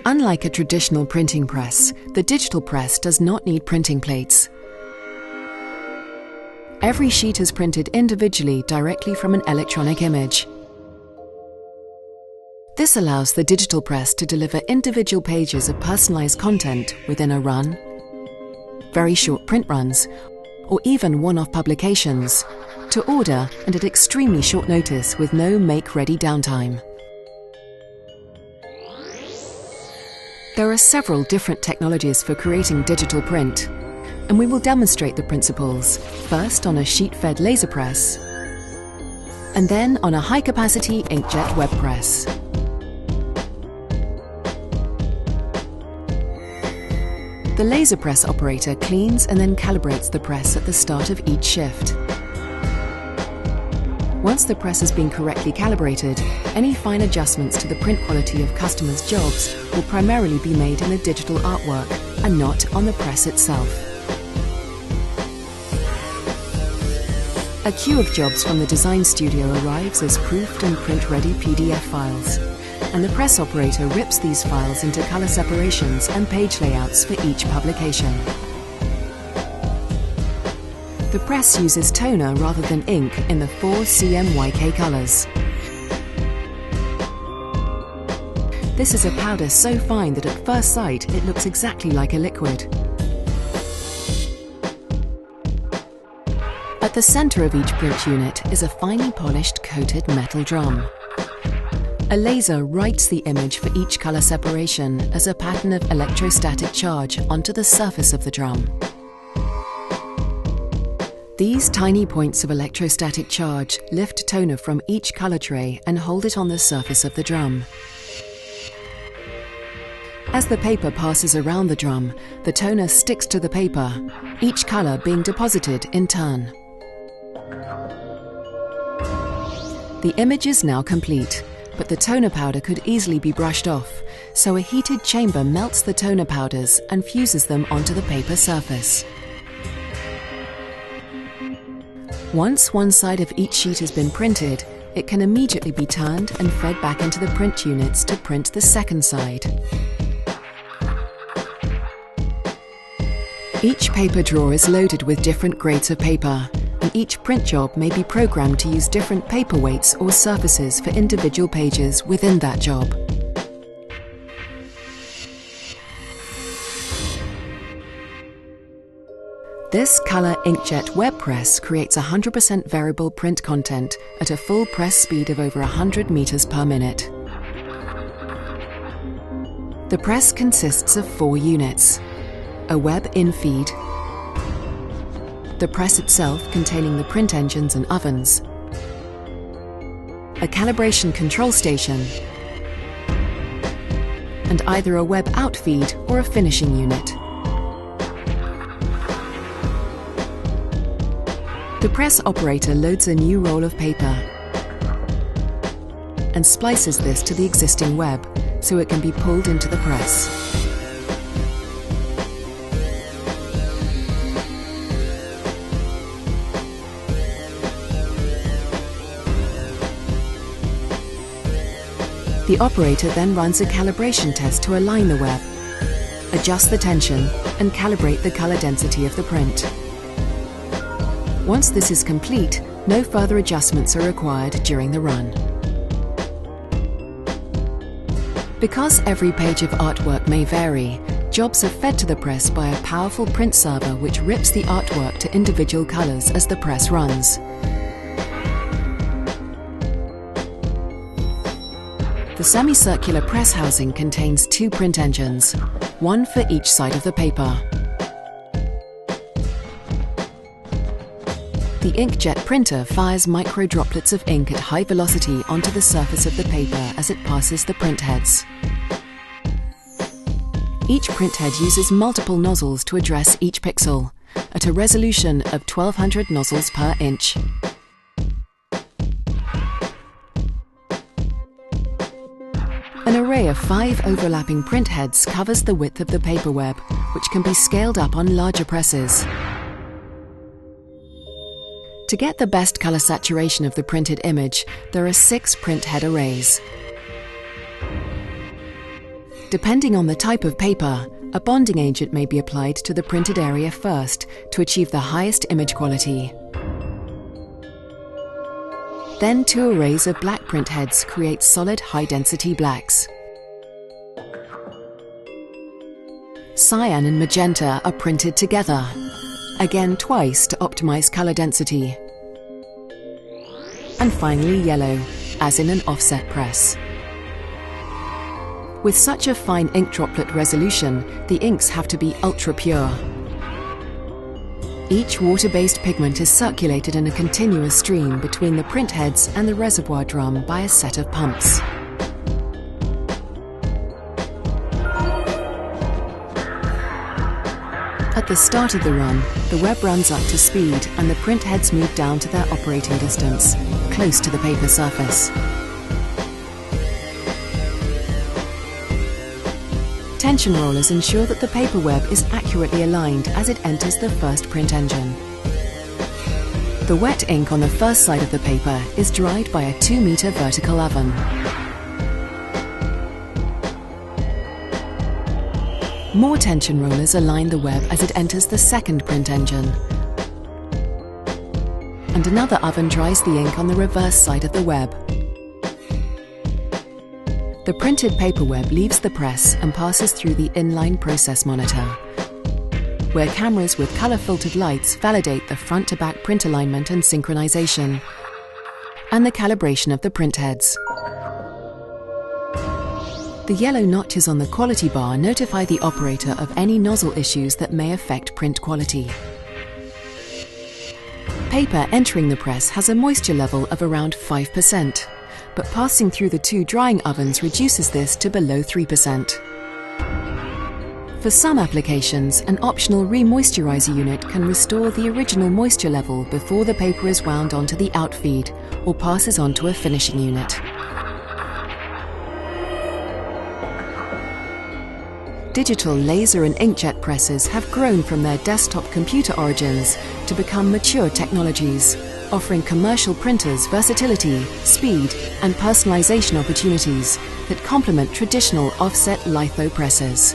Unlike a traditional printing press, the digital press does not need printing plates. Every sheet is printed individually directly from an electronic image. This allows the digital press to deliver individual pages of personalized content within a run, very short print runs, or even one-off publications, to order and at extremely short notice with no make-ready downtime. There are several different technologies for creating digital print, and we will demonstrate the principles, first on a sheet-fed laser press, and then on a high-capacity inkjet web press. The laser press operator cleans and then calibrates the press at the start of each shift. Once the press has been correctly calibrated, any fine adjustments to the print quality of customers' jobs will primarily be made in the digital artwork and not on the press itself. A queue of jobs from the design studio arrives as proofed and print-ready PDF files, and the press operator rips these files into color separations and page layouts for each publication. The press uses toner rather than ink in the 4 CMYK colors. This is a powder so fine that at first sight it looks exactly like a liquid. At the center of each print unit is a finely polished coated metal drum. A laser writes the image for each color separation as a pattern of electrostatic charge onto the surface of the drum. These tiny points of electrostatic charge lift toner from each color tray and hold it on the surface of the drum. As the paper passes around the drum, the toner sticks to the paper, each color being deposited in turn. The image is now complete, but the toner powder could easily be brushed off, so a heated chamber melts the toner powders and fuses them onto the paper surface. Once one side of each sheet has been printed, it can immediately be turned and fed back into the print units to print the second side. Each paper drawer is loaded with different grades of paper, and each print job may be programmed to use different paper weights or surfaces for individual pages within that job. This color inkjet web press creates 100% variable print content at a full press speed of over 100 meters per minute. The press consists of 4 units: a web in-feed, the press itself containing the print engines and ovens, a calibration control station, and either a web outfeed or a finishing unit. The press operator loads a new roll of paper and splices this to the existing web so it can be pulled into the press. The operator then runs a calibration test to align the web, adjust the tension, and calibrate the color density of the print. Once this is complete, no further adjustments are required during the run. Because every page of artwork may vary, jobs are fed to the press by a powerful print server which rips the artwork to individual colors as the press runs. The semicircular press housing contains 2 print engines, one for each side of the paper. The inkjet printer fires micro droplets of ink at high velocity onto the surface of the paper as it passes the print heads. Each print head uses multiple nozzles to address each pixel, at a resolution of 1200 nozzles per inch. An array of 5 overlapping print heads covers the width of the paper web, which can be scaled up on larger presses. To get the best color saturation of the printed image, there are 6 print head arrays. Depending on the type of paper, a bonding agent may be applied to the printed area first to achieve the highest image quality. Then 2 arrays of black print heads create solid high-density blacks. Cyan and magenta are printed together, again twice to optimize color density. And finally yellow, as in an offset press. With such a fine ink droplet resolution, the inks have to be ultra-pure. Each water-based pigment is circulated in a continuous stream between the print heads and the reservoir drum by a set of pumps. At the start of the run, the web runs up to speed and the print heads move down to their operating distance, close to the paper surface. Tension rollers ensure that the paper web is accurately aligned as it enters the first print engine. The wet ink on the first side of the paper is dried by a 2-meter vertical oven. More tension rollers align the web as it enters the second print engine. And another oven dries the ink on the reverse side of the web. The printed paper web leaves the press and passes through the inline process monitor, where cameras with color-filtered lights validate the front-to-back print alignment and synchronization, and the calibration of the print heads. The yellow notches on the quality bar notify the operator of any nozzle issues that may affect print quality. Paper entering the press has a moisture level of around 5%, but passing through the 2 drying ovens reduces this to below 3%. For some applications, an optional re-moisturizer unit can restore the original moisture level before the paper is wound onto the outfeed or passes onto a finishing unit. Digital laser and inkjet presses have grown from their desktop computer origins to become mature technologies, offering commercial printers versatility, speed, and personalization opportunities that complement traditional offset litho presses.